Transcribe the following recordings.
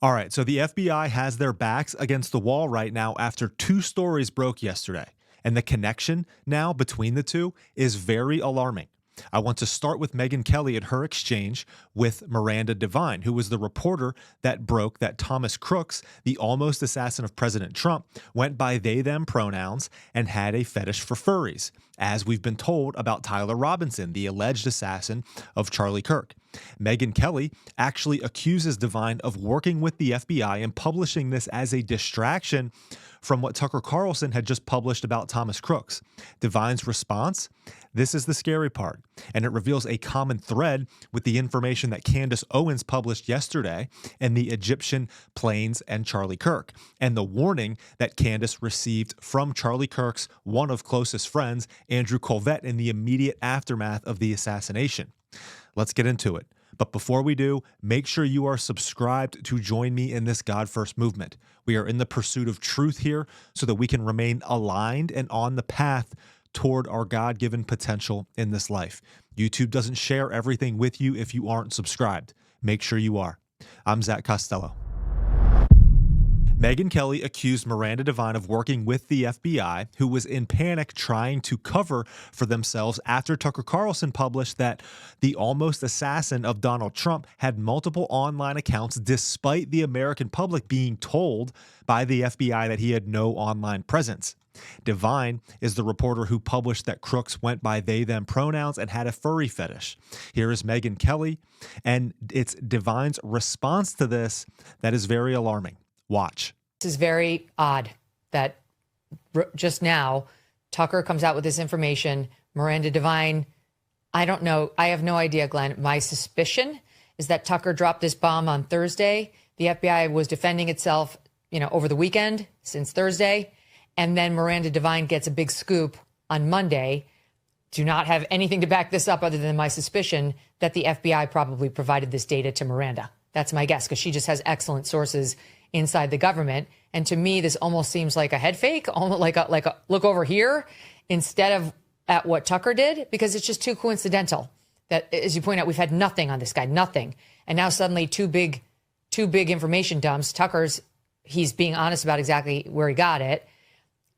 All right, so the FBI has their backs against the wall right now after two stories broke yesterday. And the connection now between the two is very alarming. I want to start with Megyn Kelly at her exchange with Miranda Devine, who was the reporter that broke that Thomas Crooks, the almost assassin of President Trump, went by they, them pronouns and had a fetish for furries, as we've been told about Tyler Robinson, the alleged assassin of Charlie Kirk. Megyn Kelly actually accuses Devine of working with the FBI and publishing this as a distraction from what Tucker Carlson had just published about Thomas Crooks. Devine's response: this is the scary part, and it reveals a common thread with the information that Candace Owens published yesterday and the Egyptian planes and Charlie Kirk, and the warning that Candace received from Charlie Kirk's one of closest friends, Andrew Colvett, in the immediate aftermath of the assassination. Let's get into it. But before we do, make sure you are subscribed to join me in this God First movement. We are in the pursuit of truth here so that we can remain aligned and on the path toward our God-given potential in this life. YouTube doesn't share everything with you if you aren't subscribed. Make sure you are. I'm Zach Costello. Megyn Kelly accused Miranda Devine of working with the FBI, who was in panic trying to cover for themselves after Tucker Carlson published that the almost assassin of Donald Trump had multiple online accounts despite the American public being told by the FBI that he had no online presence. Devine is the reporter who published that Crooks went by they, them pronouns and had a furry fetish. Here is Megyn Kelly, and it's Devine's response to this that is very alarming. Watch. This is very odd that just now Tucker comes out with this information. Miranda Devine, I don't know. I have no idea, Glenn. My suspicion is that Tucker dropped this bomb on Thursday. The FBI was defending itself, over the weekend since Thursday. And then Miranda Devine gets a big scoop on Monday. Do not have anything to back this up other than my suspicion that the FBI probably provided this data to Miranda. That's my guess, because she just has excellent sources inside the government. And to me, this almost seems like a head fake, almost like a look over here instead of at what Tucker did, because it's just too coincidental that, as you point out, we've had nothing on this guy, nothing. And now suddenly two big information dumps. Tucker's, he's being honest about exactly where he got it.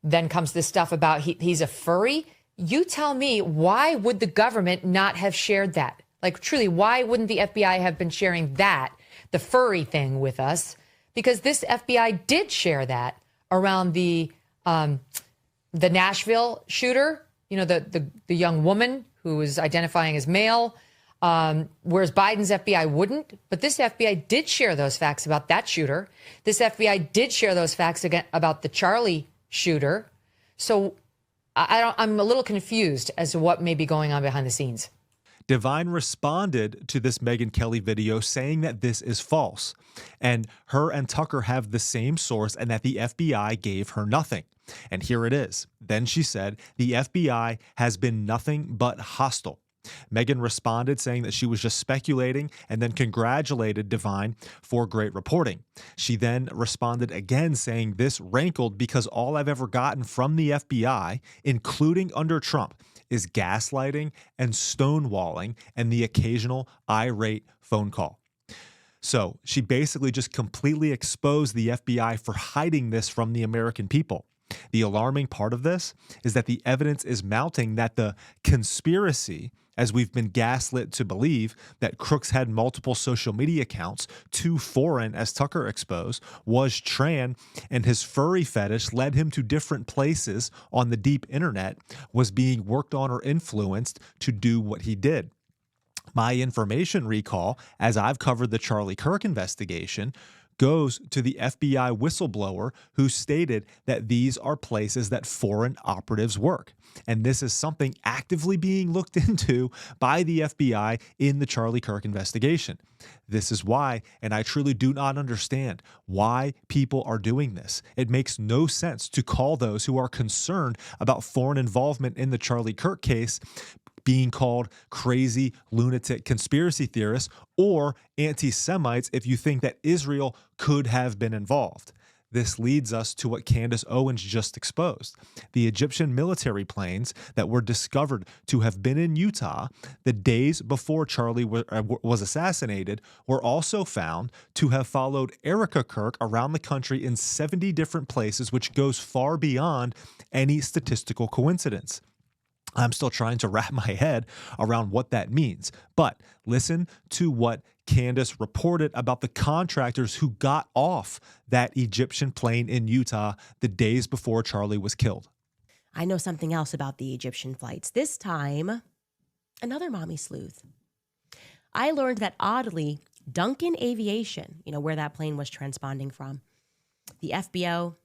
Then comes this stuff about he's a furry. You tell me, why would the government not have shared that? Like, truly, why wouldn't the FBI have been sharing that, the furry thing, with us? Because this FBI did share that around the Nashville shooter, the young woman who was identifying as male, whereas Biden's FBI wouldn't. But this FBI did share those facts about that shooter. This FBI did share those facts about the Charlie shooter. So I'm a little confused as to what may be going on behind the scenes. Devine responded to this Megyn Kelly video saying that this is false, and her and Tucker have the same source and that the FBI gave her nothing. And here it is. Then she said, the FBI has been nothing but hostile. Megyn responded saying that she was just speculating and then congratulated Devine for great reporting. She then responded again saying this rankled because all I've ever gotten from the FBI, including under Trump, is gaslighting and stonewalling and the occasional irate phone call. So she basically just completely exposed the FBI for hiding this from the American people. The alarming part of this is that the evidence is mounting that the conspiracy, as we've been gaslit to believe, that Crooks had multiple social media accounts, too foreign, as Tucker exposed, was Tran, and his furry fetish led him to different places on the deep internet, was being worked on or influenced to do what he did. My information recall, as I've covered the Charlie Kirk investigation, goes to the FBI whistleblower who stated that these are places that foreign operatives work. And this is something actively being looked into by the FBI in the Charlie Kirk investigation. This is why, and I truly do not understand why people are doing this. It makes no sense to call those who are concerned about foreign involvement in the Charlie Kirk case being called crazy, lunatic conspiracy theorists or anti-Semites if you think that Israel could have been involved. This leads us to what Candace Owens just exposed. The Egyptian military planes that were discovered to have been in Utah the days before Charlie was assassinated were also found to have followed Erica Kirk around the country in 70 different places, which goes far beyond any statistical coincidence. I'm still trying to wrap my head around what that means. But listen to what Candace reported about the contractors who got off that Egyptian plane in Utah the days before Charlie was killed. I know something else about the Egyptian flights. This time, another mommy sleuth. I learned that oddly, Duncan Aviation, where that plane was transponding from, the FBO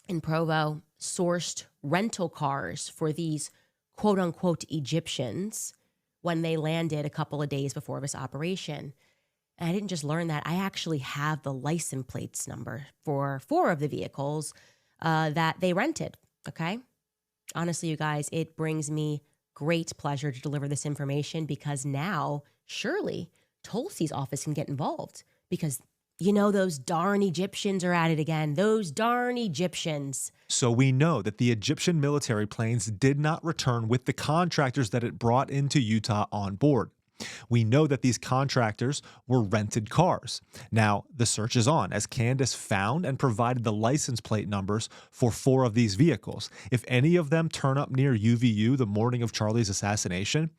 in Provo sourced rental cars for these quote unquote Egyptians when they landed a couple of days before this operation. And I didn't just learn that, I actually have the license plates number for 4 of the vehicles that they rented, okay? Honestly, you guys, it brings me great pleasure to deliver this information because now, surely, Tulsi's office can get involved because those darn Egyptians are at it again. Those darn Egyptians. So we know that the Egyptian military planes did not return with the contractors that it brought into Utah on board. We know that these contractors were rented cars. Now, the search is on as Candace found and provided the license plate numbers for 4 of these vehicles. If any of them turn up near UVU the morning of Charlie's assassination,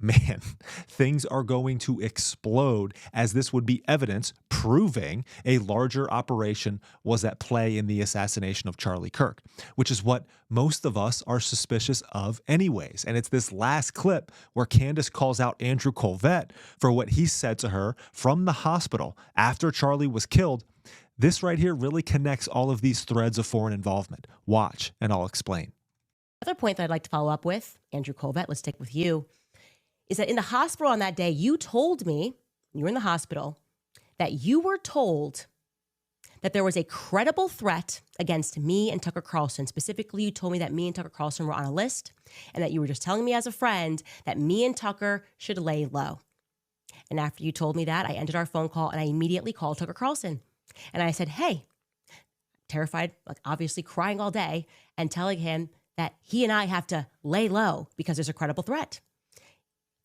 man, things are going to explode, as this would be evidence proving a larger operation was at play in the assassination of Charlie Kirk, which is what most of us are suspicious of anyways. And it's this last clip where Candace calls out Andrew Colvett for what he said to her from the hospital after Charlie was killed. This right here really connects all of these threads of foreign involvement. Watch, and I'll explain. Another point that I'd like to follow up with, Andrew Colvett, let's stick with you, is that in the hospital on that day, you told me, you were in the hospital, that you were told that there was a credible threat against me and Tucker Carlson. Specifically, you told me that me and Tucker Carlson were on a list and that you were just telling me as a friend that me and Tucker should lay low. And after you told me that, I ended our phone call and I immediately called Tucker Carlson. And I said, hey, terrified, obviously crying all day, and telling him that he and I have to lay low because there's a credible threat.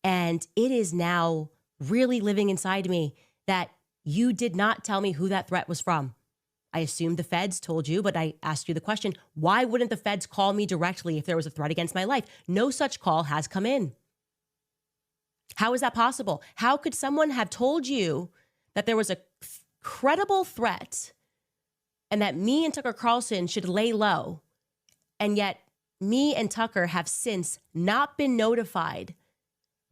And it is now really living inside me that you did not tell me who that threat was from. I assumed the feds told you, but I asked you the question, why wouldn't the feds call me directly if there was a threat against my life? No such call has come in. How is that possible? How could someone have told you that there was a credible threat and that me and Tucker Carlson should lay low, and yet me and Tucker have since not been notified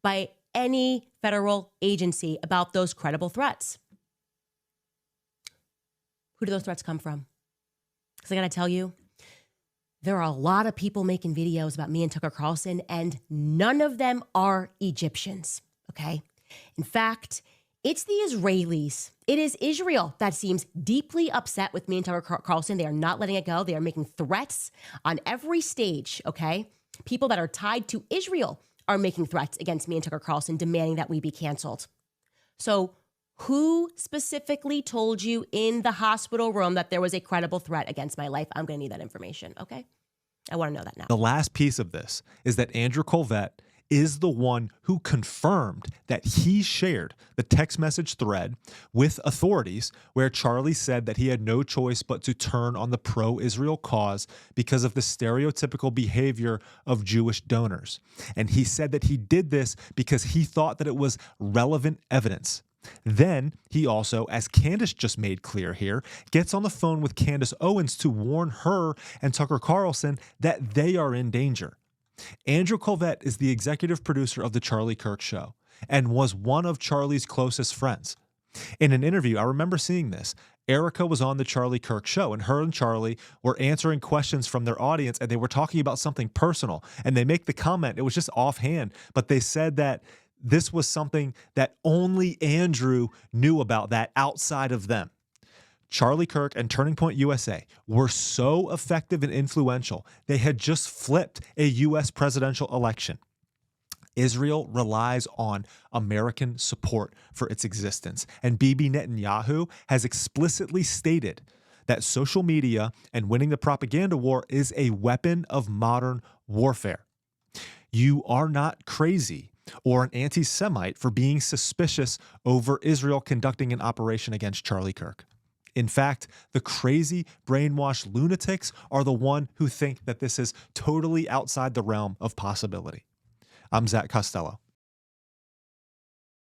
by any federal agency about those credible threats? Who do those threats come from? Because I got to tell you, there are a lot of people making videos about me and Tucker Carlson, and none of them are Egyptians, okay? In fact, it's the Israelis. It is Israel that seems deeply upset with me and Tucker Carlson. They are not letting it go. They are making threats on every stage, okay? People that are tied to Israel are making threats against me and Tucker Carlson, demanding that we be canceled. So who specifically told you in the hospital room that there was a credible threat against my life? I'm going to need that information, okay? I want to know that now. The last piece of this is that Andrew Colvett is the one who confirmed that he shared the text message thread with authorities where Charlie said that he had no choice but to turn on the pro-Israel cause because of the stereotypical behavior of Jewish donors. And he said that he did this because he thought that it was relevant evidence. Then he also, as Candace just made clear here, gets on the phone with Candace Owens to warn her and Tucker Carlson that they are in danger. Andrew Colvett is the executive producer of The Charlie Kirk Show and was one of Charlie's closest friends. In an interview, I remember seeing this. Erica was on The Charlie Kirk Show, and her and Charlie were answering questions from their audience, and they were talking about something personal. And they make the comment, it was just offhand, but they said that this was something that only Andrew knew about that outside of them. Charlie Kirk and Turning Point USA were so effective and influential, they had just flipped a U.S. presidential election. Israel relies on American support for its existence, and Bibi Netanyahu has explicitly stated that social media and winning the propaganda war is a weapon of modern warfare. You are not crazy or an anti-Semite for being suspicious over Israel conducting an operation against Charlie Kirk. In fact, the crazy, brainwashed lunatics are the one who think that this is totally outside the realm of possibility. I'm Zach Costello.